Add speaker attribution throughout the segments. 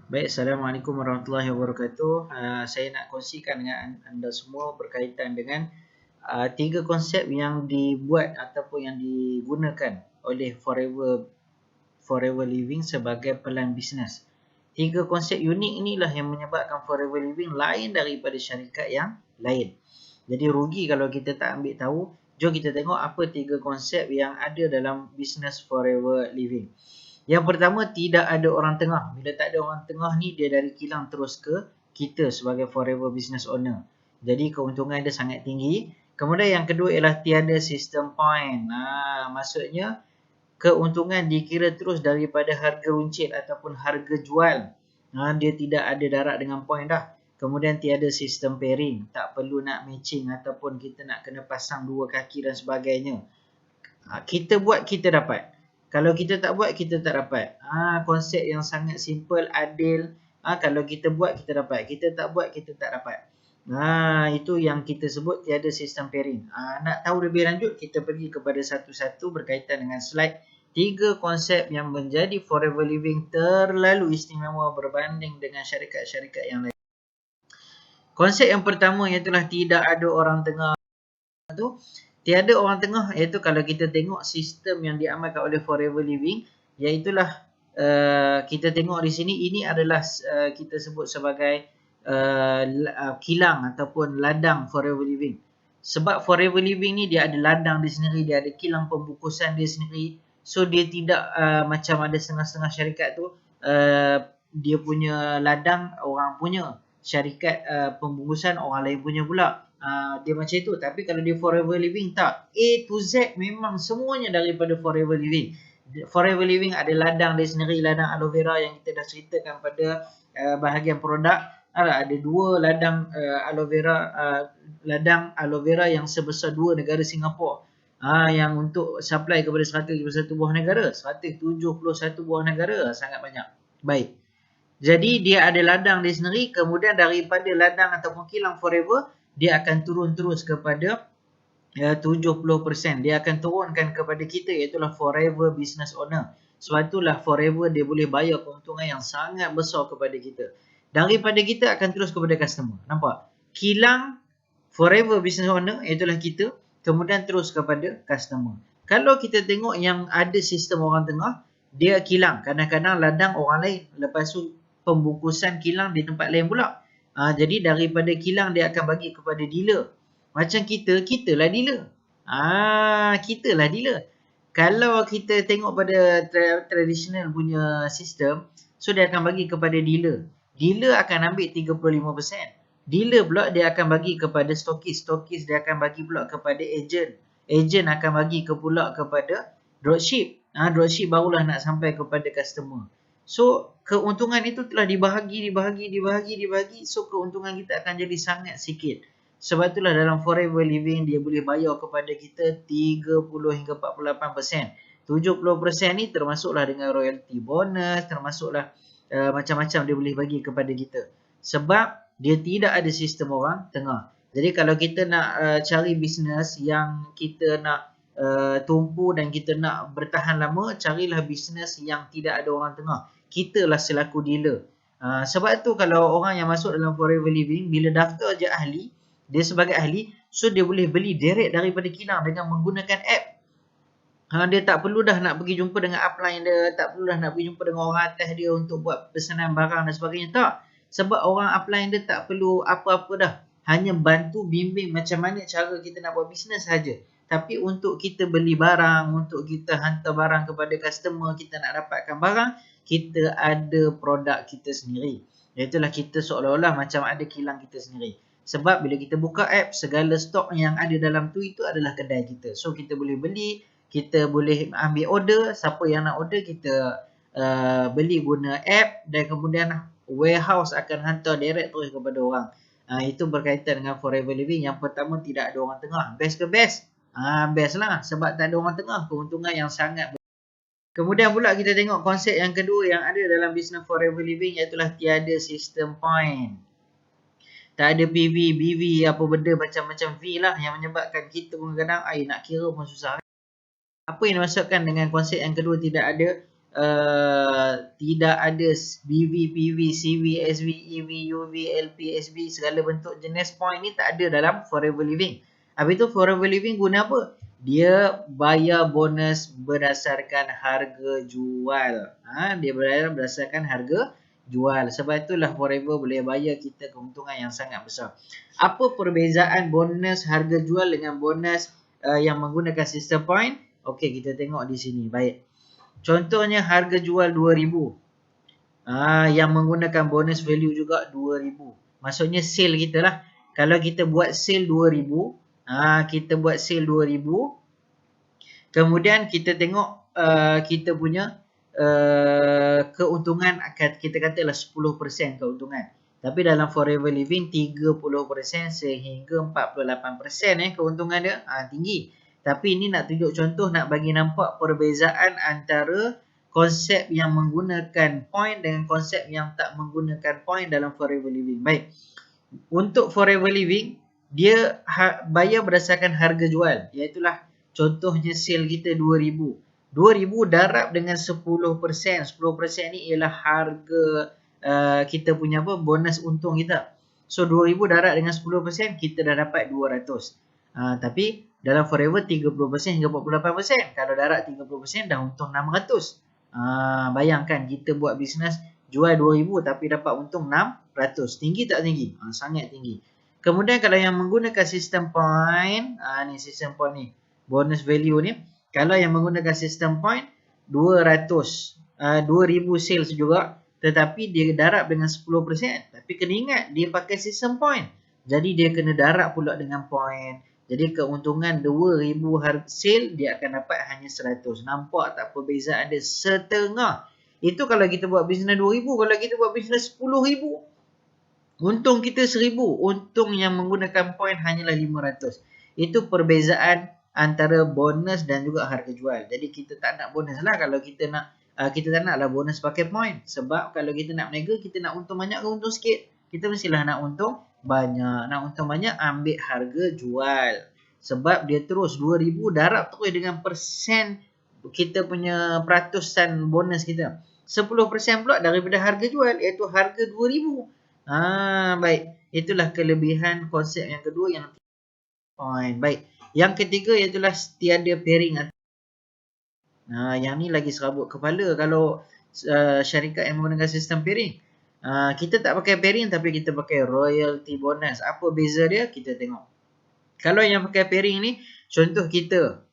Speaker 1: Baik, Assalamualaikum warahmatullahi wabarakatuh. Saya nak kongsikan dengan anda semua berkaitan dengan tiga konsep yang dibuat ataupun yang digunakan oleh Forever Living sebagai pelan bisnes. Tiga konsep unik inilah yang menyebabkan Forever Living lain daripada syarikat yang lain. Jadi rugi kalau kita tak ambil tahu. Jom kita tengok apa tiga konsep yang ada dalam bisnes Forever Living. Yang pertama, tidak ada orang tengah. Bila tak ada orang tengah ni, dia dari kilang terus ke kita sebagai forever business owner. Jadi keuntungan dia sangat tinggi. Kemudian yang kedua ialah tiada sistem point. Maksudnya keuntungan dikira terus daripada harga runcit ataupun harga jual. Dia tidak ada darat dengan point dah. Kemudian tiada sistem pairing. Tak perlu nak matching ataupun kita nak kena pasang dua kaki dan sebagainya. Kita buat, kita dapat. Kalau kita tak buat, kita tak dapat. Konsep yang sangat simple, adil. Kalau kita buat, kita dapat. Kita tak buat, kita tak dapat. Itu yang kita sebut tiada sistem pairing. Nak tahu lebih lanjut, kita pergi kepada satu-satu berkaitan dengan slide. Tiga konsep yang menjadi Forever Living terlalu istimewa berbanding dengan syarikat-syarikat yang lain. Konsep yang pertama ialah tidak ada orang tengah. Tiada orang tengah, iaitu kalau kita tengok sistem yang diamalkan oleh Forever Living, iaitulah kita tengok di sini, ini adalah kita sebut sebagai kilang ataupun ladang Forever Living. Sebab Forever Living ni dia ada ladang dia sendiri, dia ada kilang pembungkusan dia sendiri. So dia tidak macam ada setengah-setengah syarikat tu, dia punya ladang orang punya, syarikat pembungkusan orang lain punya pula. Dia macam itu. Tapi kalau dia Forever Living, tak. A to Z memang semuanya daripada Forever Living. Forever Living ada ladang dia sendiri, ladang aloe vera yang kita dah ceritakan pada bahagian produk. Ada dua ladang aloe vera, ladang aloe vera yang sebesar dua negara Singapura. Yang untuk supply kepada 171 buah negara. 171 buah negara, sangat banyak. Baik. Jadi dia ada ladang dia sendiri, kemudian daripada ladang ataupun kilang Forever, dia akan turun terus kepada 70%. Dia akan turunkan kepada kita, iaitulah Forever Business Owner. Sebab itulah Forever dia boleh bayar keuntungan yang sangat besar kepada kita. Daripada kita akan terus kepada customer. Nampak? Kilang Forever Business Owner, iaitulah kita, kemudian terus kepada customer. Kalau kita tengok yang ada sistem orang tengah, dia kilang. Kadang-kadang ladang orang lain. Lepas tu pembungkusan kilang di tempat lain pula. Jadi daripada kilang dia akan bagi kepada dealer. Macam kitalah dealer. Kitalah dealer. Kalau kita tengok pada traditional punya sistem, so dia akan bagi kepada dealer. Dealer akan ambil 35%. Dealer pula dia akan bagi kepada stokis. Stokis dia akan bagi pula kepada agent. Agent akan bagi pula kepada dropship. Dropship barulah nak sampai kepada customer. So keuntungan itu telah dibahagi. So keuntungan kita akan jadi sangat sikit. Sebab itulah dalam Forever Living dia boleh bayar kepada kita 30 hingga 48%. 70% ni termasuklah dengan royalty bonus, termasuklah macam-macam dia boleh bagi kepada kita. Sebab dia tidak ada sistem orang tengah. Jadi kalau kita nak cari bisnes yang kita nak tumpu dan kita nak bertahan lama, carilah bisnes yang tidak ada orang tengah. Kita lah selaku dealer. Sebab tu kalau orang yang masuk dalam Forever Living, bila daftar je ahli, dia sebagai ahli, so dia boleh beli direct daripada kilang dengan menggunakan app. Dia tak perlu dah nak pergi jumpa dengan upline dia, tak perlu dah nak pergi jumpa dengan orang atas dia untuk buat pesanan barang dan sebagainya. Tak. Sebab orang upline dia tak perlu apa-apa dah. Hanya bantu bimbing macam mana cara kita nak buat bisnes saja. Tapi untuk kita beli barang, untuk kita hantar barang kepada customer, kita nak dapatkan barang, kita ada produk kita sendiri. Iaitulah kita seolah-olah macam ada kilang kita sendiri. Sebab bila kita buka app, segala stok yang ada dalam tu itu adalah kedai kita. So kita boleh beli, kita boleh ambil order, siapa yang nak order kita beli guna app dan kemudian warehouse akan hantar direct terus kepada orang. Itu berkaitan dengan Forever Living. Yang pertama, tidak ada orang tengah. Best ke best? Best lah. Sebab tak ada orang tengah, keuntungan yang sangat besar. Kemudian pula kita tengok konsep yang kedua yang ada dalam bisnes Forever Living, iaitulah tiada sistem point. Tak ada PV, BV, apa benda macam-macam V lah yang menyebabkan kita pun kadang nak kira pun susah. Apa yang dimaksudkan dengan konsep yang kedua tidak ada tidak ada BV, PV, CV, SV, EV, UV, LP, SB, segala bentuk jenis point ni tak ada dalam Forever Living. Habis tu Forever Living guna apa? Dia bayar bonus berdasarkan harga jual. Dia bayar berdasarkan harga jual. Sebab itulah Forever boleh bayar kita keuntungan yang sangat besar. Apa perbezaan bonus harga jual dengan bonus yang menggunakan sistem point? Okey, kita tengok di sini. Baik. Contohnya harga jual 2000. Yang menggunakan bonus value juga 2000. Maksudnya sale kita lah. Kalau kita buat sale 2000, kita buat sale 2000. Kemudian kita tengok kita punya keuntungan akan kita katalah 10% keuntungan. Tapi dalam Forever Living 30% sehingga 48% keuntungan dia tinggi. Tapi ini nak tunjuk contoh, nak bagi nampak perbezaan antara konsep yang menggunakan point dengan konsep yang tak menggunakan point dalam Forever Living. Baik. Untuk Forever Living, dia bayar berdasarkan harga jual. Iaitulah contohnya sale kita 2000. 2000 darab dengan 10%. 10% ni ialah harga kita punya bonus untung kita. So 2000 darab dengan 10%, kita dah dapat 200. Tapi dalam Forever 30% hingga 48%. Kalau darab 30% dah untung 600. Bayangkan kita buat bisnes jual 2000 tapi dapat untung 600. Tinggi tak tinggi? Sangat tinggi. Kemudian kalau yang menggunakan sistem point, ni sistem point ni, bonus value ni, kalau yang menggunakan sistem point 200, 2000 sales juga, tetapi dia darab dengan 10%. Tapi kena ingat dia pakai sistem point. Jadi dia kena darab pula dengan point. Jadi keuntungan 2000 harga sale dia akan dapat hanya 100. Nampak tak perbezaan dia? Setengah. Itu kalau kita buat bisnes 2000, kalau kita buat bisnes 10,000, untung kita 1000. Untung yang menggunakan point hanyalah 500. Itu perbezaan antara bonus dan juga harga jual. Jadi kita tak nak bonus lah kalau kita nak, kita tak naklah bonus pakai point. Sebab kalau kita nak berniaga, kita nak untung banyak ke untung sikit? Kita mestilah nak untung banyak. Nak untung banyak, ambil harga jual. Sebab dia terus 2000 darab terus dengan persen kita punya peratusan bonus kita. 10% pula daripada harga jual, iaitu harga 2000. Baik. Itulah kelebihan konsep yang kedua yang point. Baik. Yang ketiga iaitulah tiada pairing. Yang ni lagi serabut kepala kalau syarikat yang menggunakan sistem pairing. Kita tak pakai pairing tapi kita pakai royalty bonus. Apa beza dia? Kita tengok. Kalau yang pakai pairing ni, contoh kita.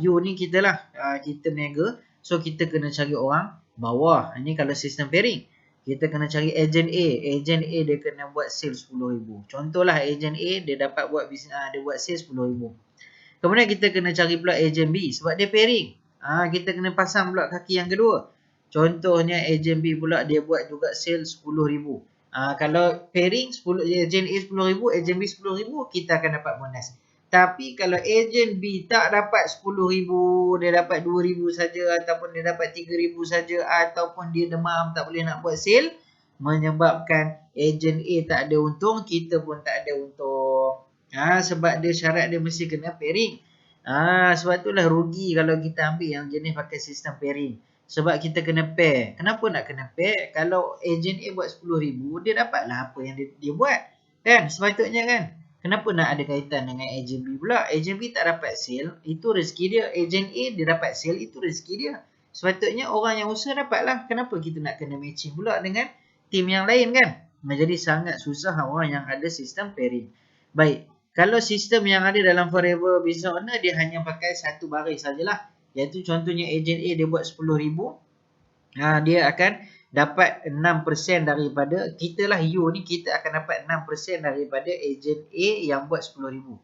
Speaker 1: You ni kita lah. Kita berniaga. So kita kena cari orang bawah. Ini kalau sistem pairing. Kita kena cari agent A. Agent A dia kena buat sale 10,000. Contohlah agent A dia dapat buat bisnes, dia buat sale 10,000. Kemudian kita kena cari pula agent B sebab dia pairing. Kita kena pasang pula kaki yang kedua. Contohnya agent B pula dia buat juga sale 10,000. Kalau pairing agent A 10,000, agent B 10,000, kita akan dapat bonus. Tapi kalau agent B tak dapat 10,000, dia dapat 2,000 saja ataupun dia dapat 3,000 saja ataupun dia demam tak boleh nak buat sale, menyebabkan agent A tak ada untung, kita pun tak ada untung. Sebab dia syarat dia mesti kena pairing. Sebab itulah rugi kalau kita ambil yang jenis pakai sistem pairing. Sebab kita kena pair. Kenapa nak kena pair? Kalau agent A buat 10,000, dia dapatlah apa yang dia buat. Kan? Sepatutnya kan? Kenapa nak ada kaitan dengan agent B pula? Agent B tak dapat sale, itu rezeki dia. Agent A dia dapat sale, itu rezeki dia. Sepatutnya orang yang usaha dapatlah. Kenapa kita nak kena matching pula dengan tim yang lain kan? Menjadi sangat susah orang yang ada sistem pairing. Baik. Kalau sistem yang ada dalam Forever Business Owner, dia hanya pakai satu baris sajalah. Iaitu contohnya agent A dia buat 10,000. Dia akan dapat 6% daripada kita lah, you ni, kita akan dapat 6% daripada agent A yang buat 10,000.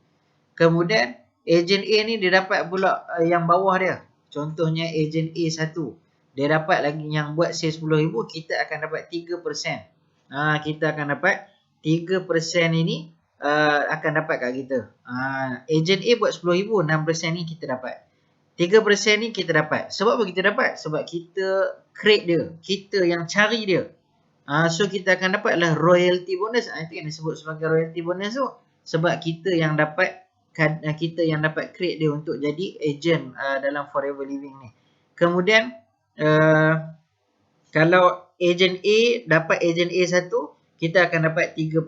Speaker 1: Kemudian agent A ni dia dapat pula yang bawah dia. Contohnya agent A1. Dia dapat lagi yang buat sale 10,000, kita akan dapat 3%. Kita akan dapat 3% ini akan dapat kat kita. Agent A buat 10,000, 6% ni kita dapat. 3% ni kita dapat. Sebab apa kita dapat? Sebab kita create dia. Kita yang cari dia. So kita akan dapatlah royalty bonus. Itu yang disebut sebagai royalty bonus tu. Sebab kita yang dapat create dia untuk jadi agent dalam Forever Living ni. Kemudian Kalau ejen A dapat ejen A 1, kita akan dapat 3%.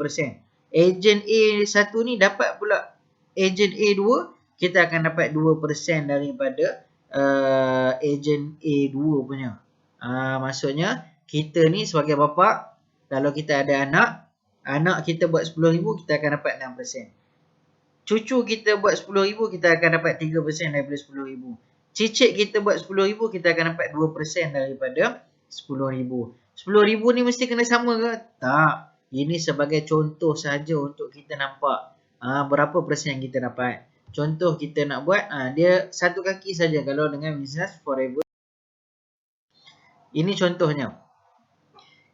Speaker 1: Ejen A 1 ni dapat pula ejen A 2, kita akan dapat 2% daripada ejen A 2 punya. Maksudnya kita ni sebagai bapa, kalau kita ada anak kita buat 10,000, kita akan dapat 6%. Cucu kita buat 10,000, kita akan dapat 3% daripada 10,000. Cicit kita buat 10,000, kita akan dapat 2% daripada 10,000. 10,000 ni mesti kena sama ke? Tak. Ini sebagai contoh saja untuk kita nampak berapa persen yang kita dapat. Contoh kita nak buat, dia satu kaki saja kalau dengan business forever. Ini contohnya.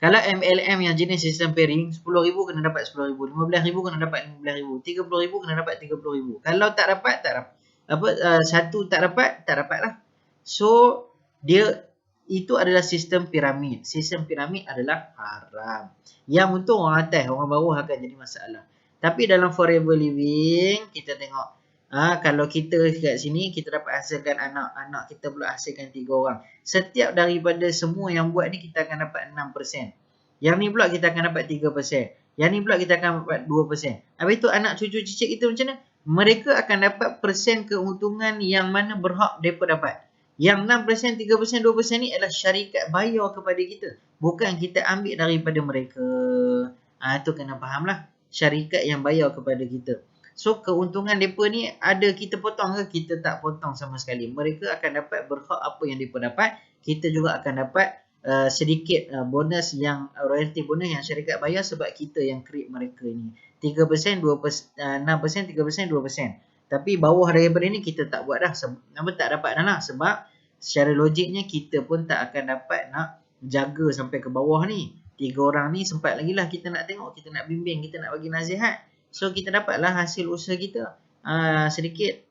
Speaker 1: Kalau MLM yang jenis sistem pairing, 10,000 kena dapat 10,000, 15,000 kena dapat 15,000, 30,000 kena dapat 30,000. Kalau tak dapat, satu tak dapat lah. So, itu adalah sistem piramid. Sistem piramid adalah haram. Yang untuk orang atas, orang bawah akan jadi masalah. Tapi dalam forever living, kita tengok. Kalau kita kat sini, kita dapat hasilkan anak. Anak kita pula hasilkan 3 orang. Setiap daripada semua yang buat ni, kita akan dapat 6%. Yang ni pula kita akan dapat 3%. Yang ni pula kita akan dapat 2%. Habis tu anak cucu cicit kita macam mana? Mereka akan dapat persen keuntungan yang mana berhak mereka dapat. Yang 6%, 3%, 2% ni adalah syarikat bayar kepada kita. Bukan kita ambil daripada mereka. Itu kena faham lah. Syarikat yang bayar kepada kita. So, keuntungan mereka ni ada kita potong ke? Kita tak potong sama sekali. Mereka akan dapat berhak apa yang mereka dapat. Kita juga akan dapat sedikit bonus yang royalty bonus yang syarikat bayar sebab kita yang create mereka ni. 3%, 2%, 6%, 3%, 2%. Tapi bawah daripada ni kita tak buat dah. Tak dapat dah lah. Sebab secara logiknya kita pun tak akan dapat nak jaga sampai ke bawah ni. 3 orang ni sempat lagi lah kita nak tengok. Kita nak bimbing. Kita nak bagi nasihat. So kita dapatlah hasil usaha kita sedikit.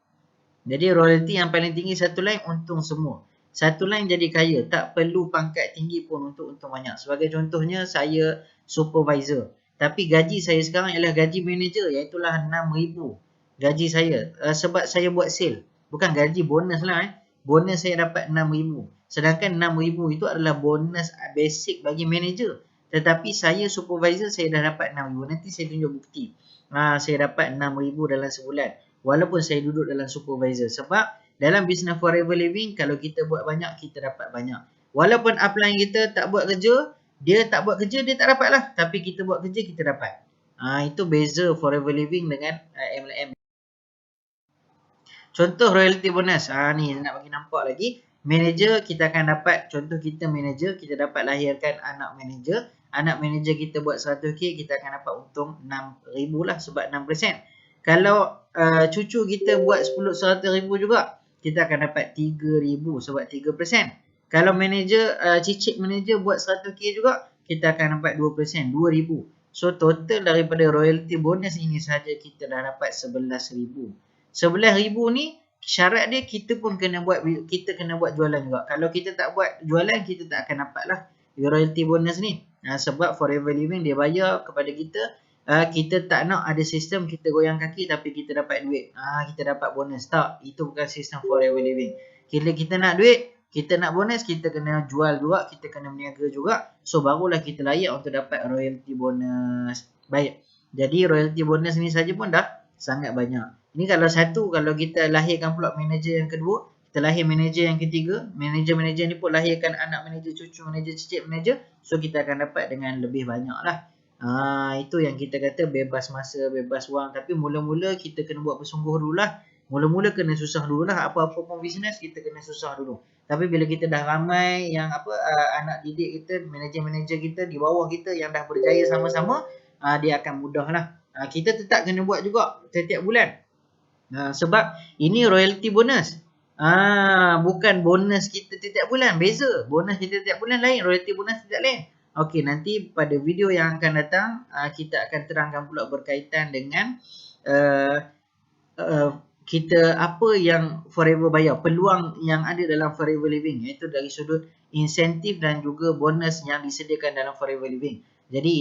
Speaker 1: Jadi royalty yang paling tinggi satu line untung semua. Satu line jadi kaya. Tak perlu pangkat tinggi pun untuk untung banyak. Sebagai contohnya saya supervisor. Tapi gaji saya sekarang ialah gaji manager. Iaitulah 6,000. Gaji saya. Sebab saya buat sale. Bukan gaji bonus lah. Bonus saya dapat 6,000. Sedangkan 6,000 itu adalah bonus basic bagi manager. Tetapi saya supervisor saya dah dapat 6,000. Nanti saya tunjuk bukti. Saya dapat 6,000 dalam sebulan. Walaupun saya duduk dalam supervisor. Sebab dalam business forever living, kalau kita buat banyak, kita dapat banyak. Walaupun upline kita tak buat kerja, dia tak buat kerja, dia tak dapat lah. Tapi kita buat kerja, kita dapat. Itu beza forever living dengan MLM. Contoh royalty bonus. Ni nak bagi nampak lagi. Manager, kita akan dapat, contoh kita manager, kita dapat lahirkan anak manager. Anak manager kita buat 100k, kita akan dapat untung 6,000 lah sebab 6%. Kalau cucu kita buat 100,000 juga, kita akan dapat 3,000 sebab 3%. Kalau manager, cicit manager buat 100k juga, kita akan dapat 2%, 2,000. So total daripada royalty bonus ini saja kita dah dapat 11,000. 11,000 ni syarat dia kita pun kena buat jualan juga. Kalau kita tak buat jualan, kita tak akan dapat lah royalty bonus ni. Sebab forever living dia bayar kepada kita. Kita tak nak ada sistem kita goyang kaki tapi kita dapat duit. Kita dapat bonus. Tak, itu bukan sistem forever living. Kita nak duit, kita nak bonus, kita kena jual juga, kita kena berniaga juga. So barulah kita layak untuk dapat royalty bonus. Baik. Jadi royalty bonus ni saja pun dah sangat banyak. Ini kalau satu, kalau kita lahirkan pula manager yang kedua, kita lahir manager yang ketiga, manager-manager ni pun lahirkan anak manager, cucu manager, cicit manager, so kita akan dapat dengan lebih banyak lah. Itu yang kita kata bebas masa, bebas wang. Tapi mula-mula kita kena buat bersungguh dulu lah. Mula-mula kena susah dulu lah. Apa-apa pun bisnes kita kena susah dulu. Tapi bila kita dah ramai yang anak didik kita, manager-manager kita di bawah kita yang dah berjaya sama-sama, dia akan mudah lah. Kita tetap kena buat juga setiap bulan. Sebab ini royalty bonus. Bukan bonus kita setiap bulan. Beza. Bonus kita setiap bulan lain. Royalty bonus tidak lain. Okey, nanti pada video yang akan datang, kita akan terangkan pula berkaitan dengan kita apa yang forever bayar. Peluang yang ada dalam forever living. Iaitu dari sudut insentif dan juga bonus yang disediakan dalam forever living. Jadi